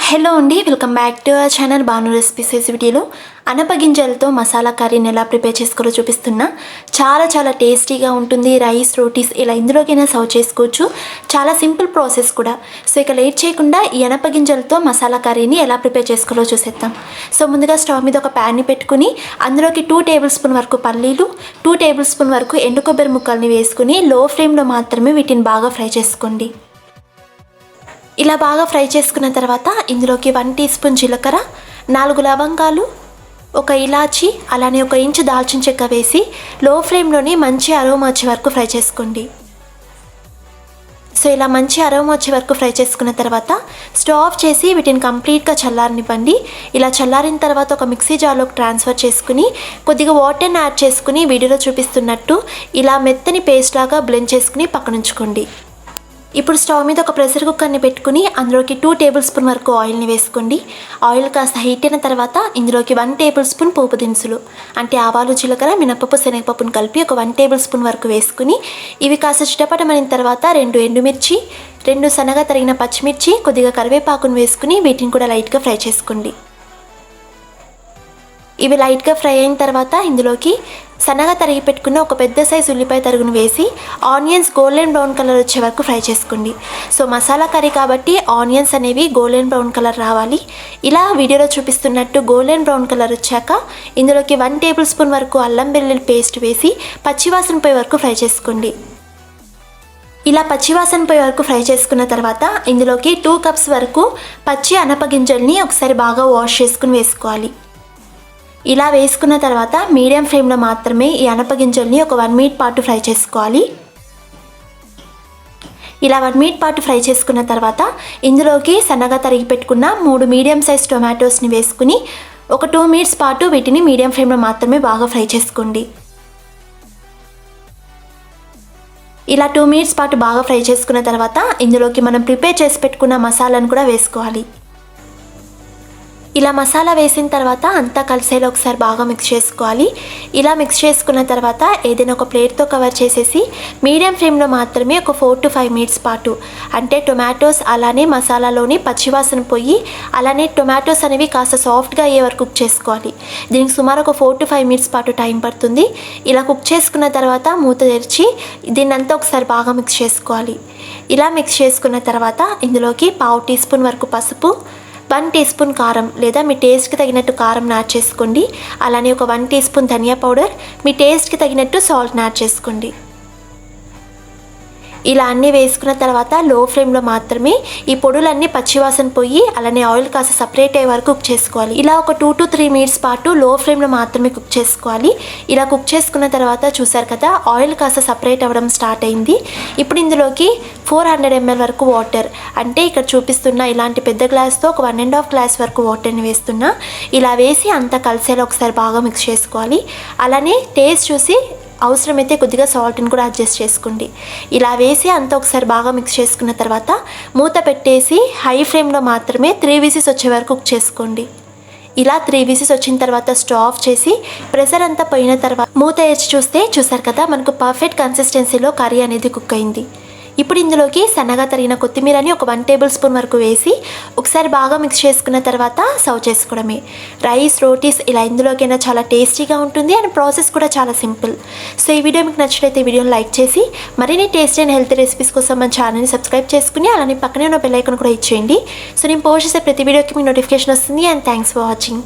Hello అండి, welcome back to our channel Banu recipes. వీడియోలో అనపగింజలతో మసాలా కర్రీని ఎలా ప్రిపేర్ చేసుకోవాలో చూపిస్తున్నా. చాలా టేస్టీగా ఉంటుంది. రైస్, రోటీస్ ఇలా ఇందులోకైనా సర్వ్ చేసుకోవచ్చు. చాలా సింపుల్ ప్రాసెస్ కూడా. సో ఇక లేట్ చేయకుండా ఈ అనపగింజలతో మసాలా కర్రీని ఎలా ప్రిపేర్ చేసుకోవాలో చూసేద్దాం. సో ముందుగా స్టవ్ మీద ఒక ప్యాన్ని పెట్టుకుని అందులోకి 2 టేబుల్ స్పూన్ వరకు పల్లీలు, 2 టేబుల్ స్పూన్ వరకు ఎండు కొబ్బరి ముక్కల్ని వేసుకుని లో ఫ్లేమ్లో మాత్రమే వీటిని బాగా ఫ్రై చేసుకోండి. ఇలా బాగా ఫ్రై చేసుకున్న తర్వాత ఇందులోకి 1 టీ స్పూన్ జీలకర్ర, 4 లవంగాలు, 1 ఇలాచి, అలానే 1 ఇంచు దాల్చిన చెక్క వేసి లో ఫ్లేమ్లోనే మంచి అరోమా వచ్చే వరకు ఫ్రై చేసుకోండి. సో ఇలా మంచి అరోమా వచ్చే వరకు ఫ్రై చేసుకున్న తర్వాత స్టవ్ ఆఫ్ చేసి వీటిని కంప్లీట్గా చల్లారనివ్వండి. ఇలా చల్లారిన తర్వాత ఒక మిక్సీ జార్లోకి ట్రాన్స్ఫర్ చేసుకుని కొద్దిగా వాటర్ని యాడ్ చేసుకుని వీడియోలో చూపిస్తున్నట్టు ఇలా మెత్తని పేస్ట్ లాగా బ్లెండ్ చేసుకుని పక్కన ఉంచుకోండి. ఇప్పుడు స్టవ్ మీద ఒక ప్రెషర్ కుక్కర్ని పెట్టుకుని అందులోకి 2 టేబుల్ స్పూన్ వరకు ఆయిల్ని వేసుకోండి. ఆయిల్ కాస్త హీట్ అయిన తర్వాత ఇందులోకి 1 టేబుల్ స్పూన్ పోపు దినుసులు అంటే ఆవాలు, జీలకర్ర, మినపప్పు, శనగపప్పును కలిపి ఒక 1 టేబుల్ స్పూన్ వరకు వేసుకుని ఇవి కాస్త చిటపటమనిన తర్వాత 2 ఎండుమిర్చి, 2 సన్నగా తరిగిన పచ్చిమిర్చి, కొద్దిగా కరివేపాకును వేసుకుని వీటిని కూడా లైట్గా ఫ్రై చేసుకోండి. ఇవి లైట్గా ఫ్రై అయిన తర్వాత ఇందులోకి సన్నగా తరిగి పెట్టుకున్న ఒక పెద్ద సైజు ఉల్లిపాయ తరుగును వేసి ఆనియన్స్ గోల్డెన్ బ్రౌన్ కలర్ వచ్చే వరకు ఫ్రై చేసుకోండి. సో మసాలా కర్రీ కాబట్టి ఆనియన్స్ అనేవి గోల్డెన్ బ్రౌన్ కలర్ రావాలి. ఇలా వీడియోలో చూపిస్తున్నట్టు గోల్డెన్ బ్రౌన్ కలర్ వచ్చాక ఇందులోకి 1 టేబుల్ స్పూన్ వరకు అల్లం వెల్లుల్లి పేస్ట్ వేసి పచ్చివాసన పోయే వరకు ఫ్రై చేసుకోండి. ఇలా పచ్చివాసన పోయే వరకు ఫ్రై చేసుకున్న తర్వాత ఇందులోకి 2 కప్స్ వరకు పచ్చి అనపగింజల్ని ఒకసారి బాగా వాష్ చేసుకుని వేసుకోవాలి. ఇలా వేసుకున్న తర్వాత మీడియం ఫ్లేమ్లో మాత్రమే ఈ అనపగింజల్ని ఒక 1 మినిట్ పాటు ఫ్రై చేసుకోవాలి. ఇలా 1 మినిట్ పాటు ఫ్రై చేసుకున్న తర్వాత ఇందులోకి సన్నగా తరిగి పెట్టుకున్న 3 మీడియం సైజ్ టొమాటోస్ని వేసుకుని ఒక 2 మినిట్స్ పాటు వీటిని మీడియం ఫ్లేమ్లో మాత్రమే బాగా ఫ్రై చేసుకోండి. ఇలా 2 మినిట్స్ పాటు బాగా ఫ్రై చేసుకున్న తర్వాత ఇందులోకి మనం ప్రిపేర్ చేసి పెట్టుకున్న మసాలాను కూడా వేసుకోవాలి. ఇలా మసాలా వేసిన తర్వాత అంతా కలిసేలా ఒకసారి బాగా మిక్స్ చేసుకోవాలి. ఇలా మిక్స్ చేసుకున్న తర్వాత ఏదైనా ఒక ప్లేట్తో కవర్ చేసేసి మీడియం ఫ్లేమ్లో మాత్రమే ఒక 4 to 5 మినిట్స్ పాటు అంటే టొమాటోస్ అలానే మసాలాలోని పచ్చివాసన పోయి అలానే టొమాటోస్ అనేవి కాస్త సాఫ్ట్గా అయ్యే వరకు కుక్ చేసుకోవాలి. దీనికి సుమారు ఒక 4 to 5 మినిట్స్ పాటు టైం పడుతుంది. ఇలా కుక్ చేసుకున్న తర్వాత మూత తెరిచి దీన్నంతా ఒకసారి బాగా మిక్స్ చేసుకోవాలి. ఇలా మిక్స్ చేసుకున్న తర్వాత ఇందులోకి 1/2 టీ స్పూన్ వరకు పసుపు, 1 టీ స్పూన్ కారం లేదా మీ టేస్ట్కి తగినట్టు కారం యాడ్ చేసుకోండి. అలానే ఒక 1 టీ స్పూన్ ధనియా పౌడర్, మీ టేస్ట్కి తగినట్టు సాల్ట్ని యాడ్ చేసుకోండి. ఇలా అన్నీ వేసుకున్న తర్వాత లో ఫ్లేమ్లో మాత్రమే ఈ పొడులన్నీ పచ్చివాసన పోయి అలానే ఆయిల్ కాస్త సపరేట్ అయ్యే వరకు కుక్ చేసుకోవాలి. ఇలా ఒక 2 to 3 మినిట్స్ పాటు లో ఫ్లేమ్లో మాత్రమే కుక్ చేసుకోవాలి. ఇలా కుక్ చేసుకున్న తర్వాత చూసారు కదా ఆయిల్ కాస్త సపరేట్ అవ్వడం స్టార్ట్ అయింది. ఇప్పుడు ఇందులోకి 400 ml వరకు వాటర్ అంటే ఇక్కడ చూపిస్తున్న ఇలాంటి పెద్ద గ్లాస్తో ఒక 1.5 గ్లాస్ వరకు వాటర్ని వేస్తున్నా. ఇలా వేసి అంతా కలిసేలా ఒకసారి బాగా మిక్స్ చేసుకోవాలి. అలానే టేస్ట్ చూసి అవసరమైతే కొద్దిగా సాల్ట్ని కూడా అడ్జస్ట్ చేసుకోండి. ఇలా వేసి అంతా ఒకసారి బాగా మిక్స్ చేసుకున్న తర్వాత మూత పెట్టేసి హై ఫ్లేమ్లో మాత్రమే 3 విజిల్స్ వచ్చే వరకు కుక్ చేసుకోండి. ఇలా 3 విజిల్స్ వచ్చిన తర్వాత స్టవ్ ఆఫ్ చేసి ప్రెషర్ అంతా పోయిన తర్వాత మూత వేసి చూస్తే చూసారు కదా మనకు పర్ఫెక్ట్ కన్సిస్టెన్సీలో కర్రీ అనేది కుక్ అయింది. ఇప్పుడు ఇందులోకి సన్నగా తరిగిన కొత్తిమీరని ఒక 1 టేబుల్ స్పూన్ వరకు వేసి ఒకసారి బాగా మిక్స్ చేసుకున్న తర్వాత సర్వ్ చేసుకోవడమే. రైస్, రోటీస్ ఇలా ఇందులోకైనా చాలా టేస్టీగా ఉంటుంది అండ్ ప్రాసెస్ కూడా చాలా సింపుల్. సో ఈ వీడియో మీకు నచ్చినట్లయితే వీడియోని లైక్ చేసి మరిన్ని టేస్టీ అండ్ హెల్తీ రెసిపీస్ కోసం మన ఛానల్ని సబ్స్క్రైబ్ చేసుకుని అలానే పక్కనే ఉన్న బెల్ ఐకాన్ కూడా ఇచ్చేయండి. సో నేను పోస్ట్ చేసే ప్రతి వీడియోకి మీకు నోటిఫికేషన్ వస్తుంది. And thanks for watching.